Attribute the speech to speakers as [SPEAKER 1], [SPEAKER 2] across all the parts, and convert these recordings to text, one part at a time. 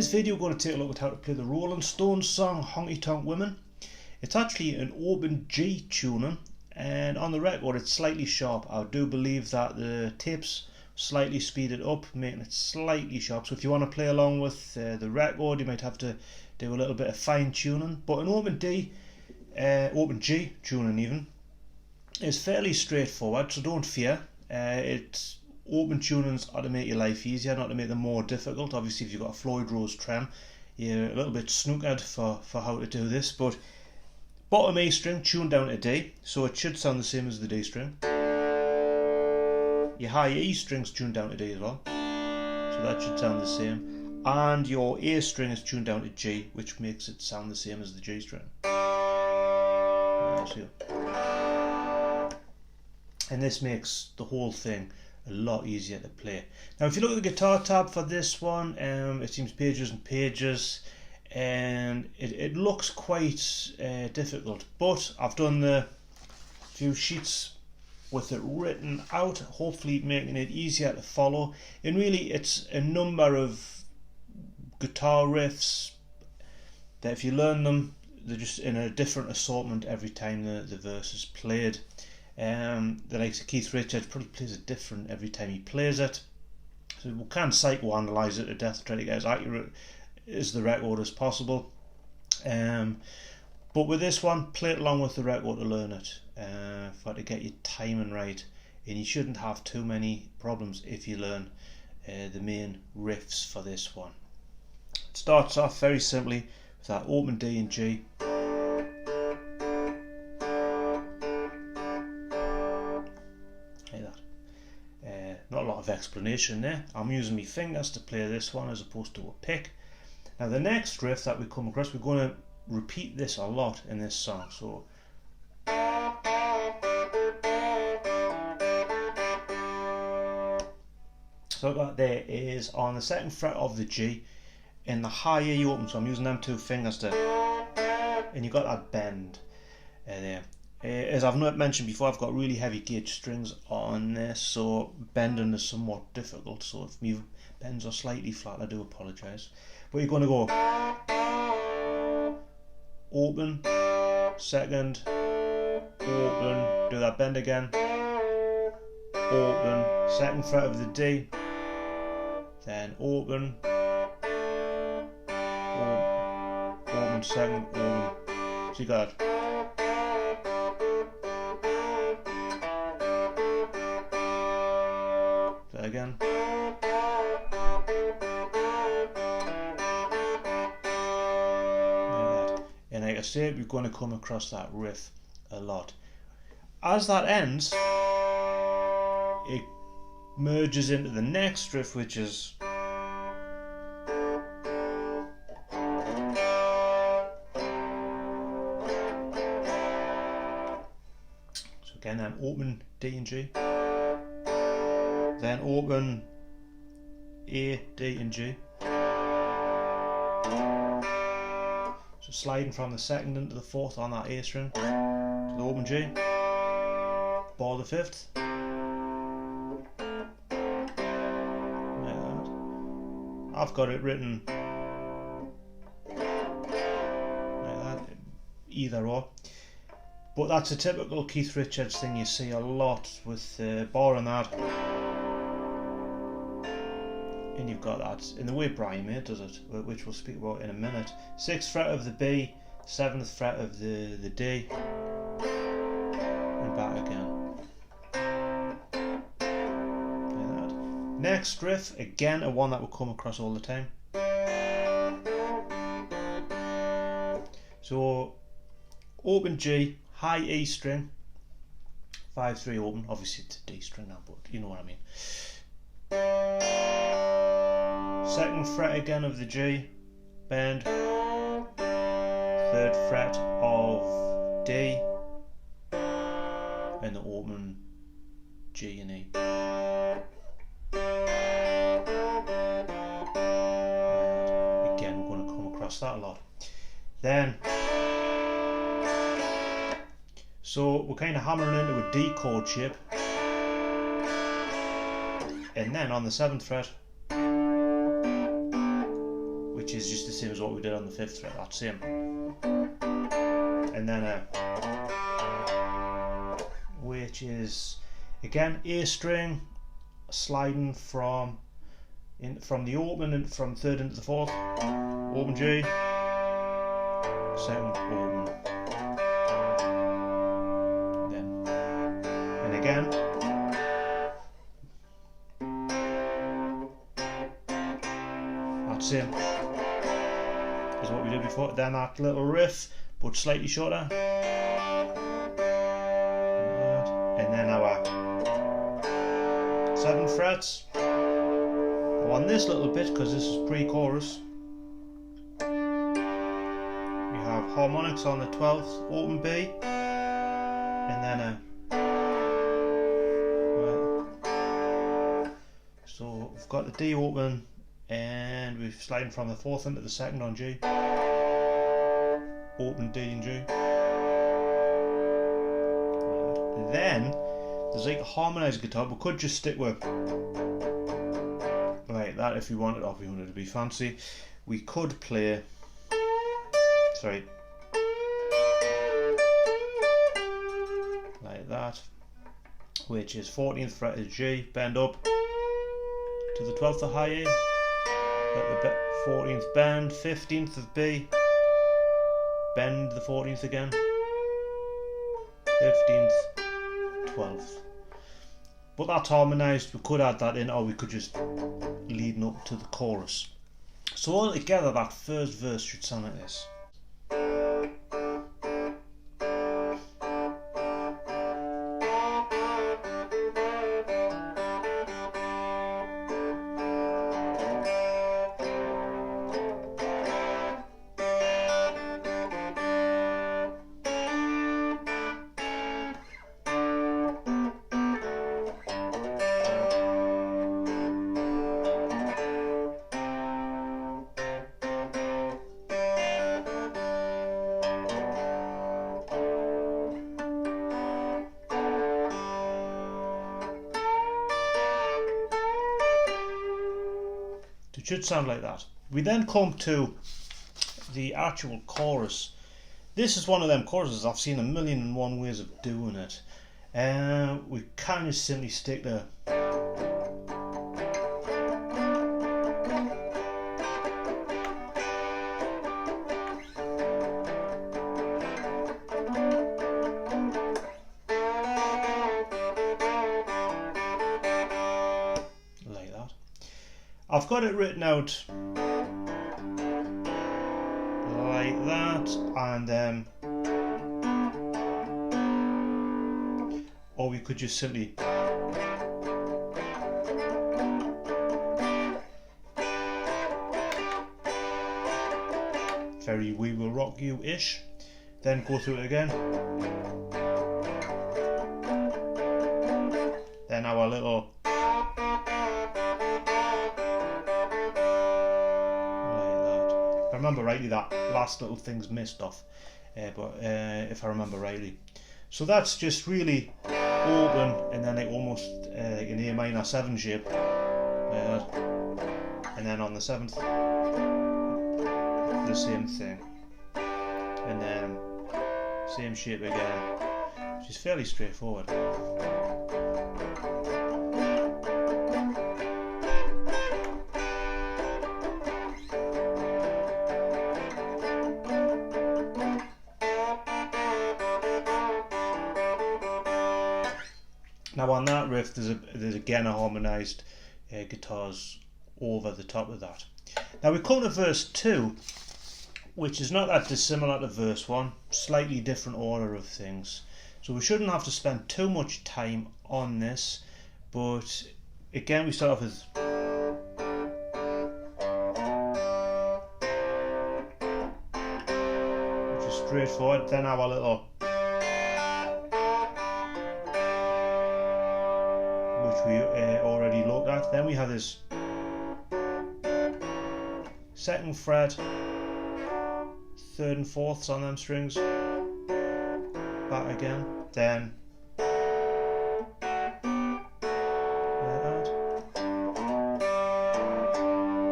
[SPEAKER 1] this video, we're going to take a look at how to play the Rolling Stones song Honky Tonk Women. It's actually an open G tuning, and on the record it's slightly sharp. I do believe that the tapes slightly speeded up, making it slightly sharp. So if you want to play along with the record, you might have to do a little bit of fine tuning. But an open G tuning even is fairly straightforward, so don't fear. It's open tunings are to make your life easier, not to make them more difficult. Obviously, if you've got a Floyd Rose trem, you're a little bit snookered for how to do this. But bottom A string tuned down to D, so it should sound the same as the D string. Your high E string's tuned down to D as well, so that should sound the same. And your A string is tuned down to G, which makes it sound the same as the G string. And this makes the whole thing a lot easier to play. Now if you look at the guitar tab for this one, it seems pages and pages, and it looks quite difficult, but I've done the few sheets with it written out, hopefully making it easier to follow. And really it's a number of guitar riffs that if you learn them, they're just in a different assortment every time the verse is played. The likes of Keith Richards probably plays it different every time he plays it, so we can psychoanalyze it to death, try to get as accurate as the record as possible. But with this one, play it along with the record to learn it, to get your timing right, and you shouldn't have too many problems if you learn the main riffs for this one. It starts off very simply with that open D and G. Not a lot of explanation there. I'm using my fingers to play this one as opposed to a pick. Now the next riff that we come across, we're going to repeat this a lot in this song. So that there is on the second fret of the G, in the high E open, so I'm using them two fingers to, and you've got that bend there. As I've not mentioned before, I've got really heavy gauge strings on this, so bending is somewhat difficult. So if my bends are slightly flat, I do apologise. But you're going to go open, second, open, do that bend again, open, second fret of the D, then open, open, second, open. So you got that. Again. And like I said, we're going to come across that riff a lot. As that ends, it merges into the next riff, which is so again, then open D and G. Then open A, D and G. So sliding from the second into the fourth on that A string to the open G, bar the fifth, like that. I've got it written like that, either or. But that's a typical Keith Richards thing you see a lot with barring that. And you've got that in the way Brian May does it, which we'll speak about in a minute. 6th fret of the B, 7th fret of the D, and back again. Like that. Next riff, again a one that we'll come across all the time. So open G, high E string, 5-3 open. Obviously it's a D string now, but you know what I mean. Second fret again of the G, bend, 3rd fret of D, and the open G and E. Again, we're going to come across that a lot. Then, so we're kind of hammering into a D chord shape, and then on the 7th fret, which is just the same as what we did on the 5th fret, that same. And then which is again A string, sliding from the open and from 3rd into the 4th, open G, 2nd open, then and again. That's same as what we did before. Then that little riff, but slightly shorter. And then our 7 frets. On this little bit, because this is pre-chorus, we have harmonics on the 12th, open B, and then so we've got the D open, and we're sliding from the 4th into the 2nd on G, open D and G. Then there's like a harmonized guitar. We could just stick with like that if we wanted, or if we wanted to be fancy. We could play, sorry, like that, which is 14th fret of G, bend up to the 12th of high A, at the 14th bend, 15th of B, bend the 14th again, 15th, 12th. But that's harmonised. We could add that in, or we could just leading up to the chorus. So all together that first verse should sound like this. It should sound like that. We then come to the actual chorus. This is one of them choruses I've seen 1,000,001 ways of doing it. We kind of simply stick to I've got it written out like that, and or we could just simply very We Will Rock You-ish, then go through it again, then our little remember rightly, that last little thing's missed off, but if I remember rightly, so that's just really open, and then like almost like an A minor 7 shape, and then on the 7th the same thing, and then same shape again, which is fairly straightforward. Now on that riff, there's again a harmonised guitars over the top of that. Now we come to verse 2, which is not that dissimilar to verse 1, slightly different order of things. So we shouldn't have to spend too much time on this, but again we start off with which is straightforward, then our little we already looked at. Then we have this 2nd fret, 3rd and 4ths on them strings, back again, then like that,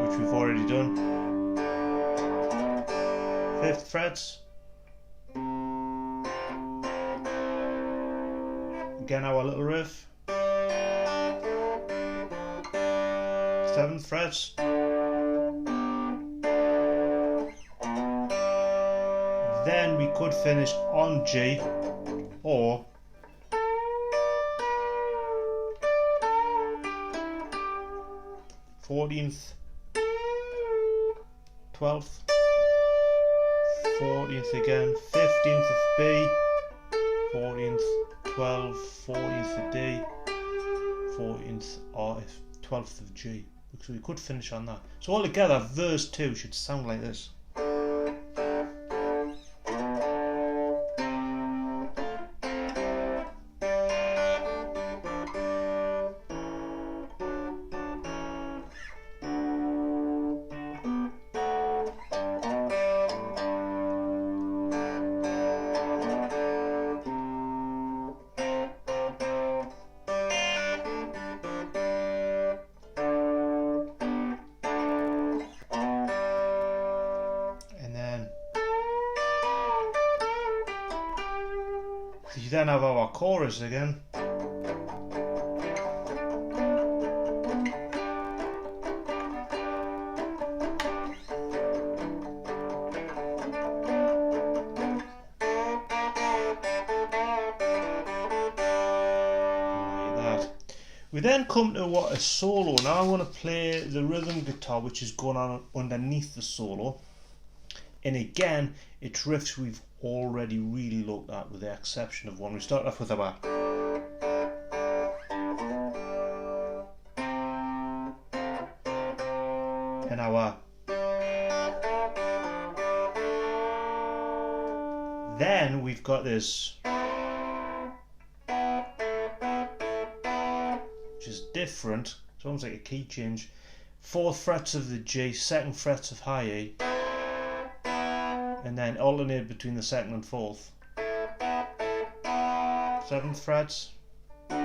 [SPEAKER 1] which we've already done, 5th frets. Again our little riff. 7th frets. Then we could finish on G or fourteenth, 12th, 14th again, 15th of B, 14th, 12th, 14th of D, 14th or 12th of G. So we could finish on that. So altogether, verse 2 should sound like this. You then have our chorus again. We then come to what a solo. Now I want to play the rhythm guitar which is going on underneath the solo, and again it's riffs we've already really looked at with the exception of one. We start off with our and our, then we've got this which is different. It's almost like a key change. 4th frets of the G, 2nd frets of high E, and then alternate between the 2nd and 4th. 7th frets. 3,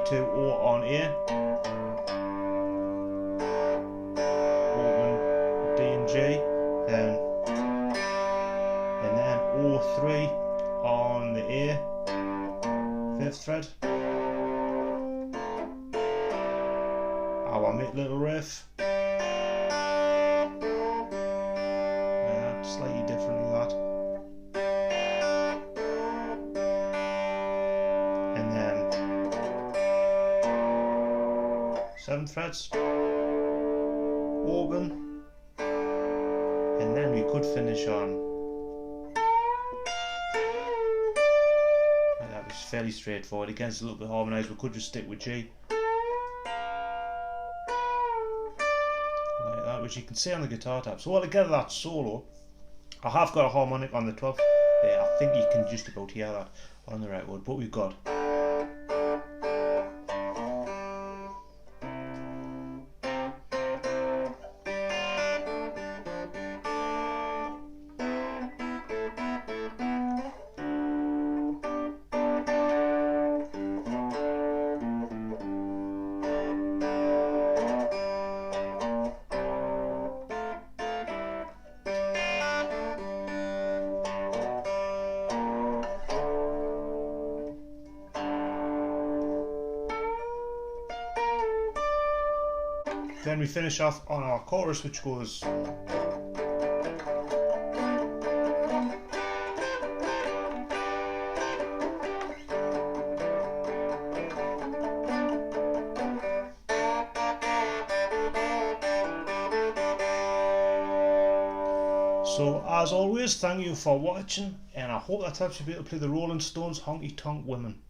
[SPEAKER 1] 2, O on A. Open D and G, then and then O3 on the A, 5th fret. Our little riff. Slightly different than that. And then 7th frets. Open. And then we could finish on. That was fairly straightforward. Again, it's a little bit harmonised. We could just stick with G. Like that, which you can see on the guitar tab. So altogether that solo. I have got a harmonic on the 12th. Yeah, I think you can just about hear that on the record. But we've got. Then we finish off on our chorus, which goes. So as always, thank you for watching, and I hope that helps you be able to play the Rolling Stones' Honky Tonk Women.